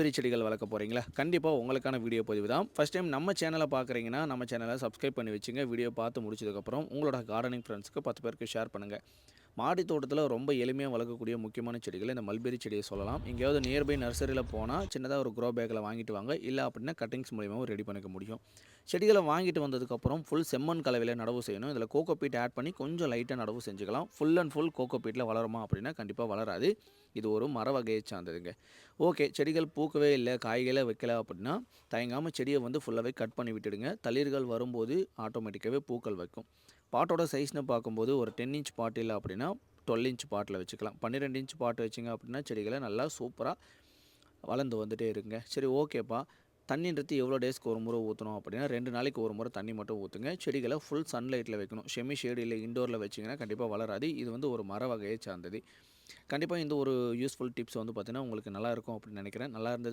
பெரிய செடிகள் வளர்க்க போகிறீங்களா? கண்டிப்பாக உங்களுக்கான வீடியோ பதிவு தான். ஃபஸ்ட் டைம் நம்ம சேனலை பார்க்குறீங்கன்னா, நம்ம சேனலை சப்ஸ்கிரைப் பண்ணி வச்சுங்க. வீடியோ பார்த்து முடிச்சதுக்கப்புறம் உங்களோட கார்டனிங் ஃப்ரெண்ட்ஸ்க்கு 10 பேருக்கு ஷேர் பண்ணுங்கள். மாடி தோட்டத்தில் ரொம்ப எளிமையாக வளர்க்கக்கூடிய முக்கியமான செடிகள் இந்த மல்பெரி செடியை சொல்லலாம். எங்கேயாவது நியர்பை நர்சரியில் போனால் சின்னதாக ஒரு க்ரோ பேக்கில் வாங்கிட்டு வாங்க. இல்லை அப்படின்னா கட்டிங்ஸ் மூலியமாகவும் ரெடி பண்ணிக்க முடியும். செடிகளை வாங்கிட்டு வந்ததுக்கப்புறம் ஃபுல் செம்மண் கலவையில் நடவு செய்யணும். இதில் கோகோ பீட் ஆட் பண்ணி கொஞ்சம் லைட்டாக நடவு செஞ்சுக்கலாம். ஃபுல் அண்ட் ஃபுல் கோகோ பீட்டில் வளருமா அப்படின்னா கண்டிப்பாக வளராது. இது ஒரு மர வகையை சார்ந்ததுங்க. ஓகே, செடிகள் பூக்கவே இல்லை, காய்களே வைக்கல அப்படின்னா தயங்காமல் செடியை ஃபுல்லாகவே கட் பண்ணி விட்டுடுங்க. தளிர்கள் வரும்போது ஆட்டோமேட்டிக்காகவே பூக்கள் வைக்கும். பாட்டோட சைஸ்னு பார்க்கும்போது ஒரு 10 இன்ச் பாட் இல்லை அப்படின்னா 12 இன்ச் பாட்டில் வச்சுக்கலாம். 12 இன்ச் பாட் வச்சிங்க அப்படின்னா செடிகளை நல்லா சூப்பராக வளர்ந்து வந்துட்டே இருக்குங்க. சரி, ஓகேப்பா. தண்ணின்றது எவ்வளோ டேஸ்க்கு ஒரு முறை ஊற்றணும் அப்படின்னா 2 நாளைக்கு ஒரு முறை தண்ணி மட்டும் ஊற்றுங்க. செடிகளை ஃபுல் சன்லைட்டில் வைக்கணும். செமி ஷேடு இல்லை இண்டோரில் வச்சிங்கன்னா கண்டிப்பாக வளராது. இது ஒரு மர வகையை சார்ந்தது. கண்டிப்பாக இந்த ஒரு யூஸ்ஃபுல் டிப்ஸ் பார்த்தீங்கன்னா உங்களுக்கு நல்லா இருக்கும் அப்படின்னு நினைக்கிறேன். நல்லா இருந்தது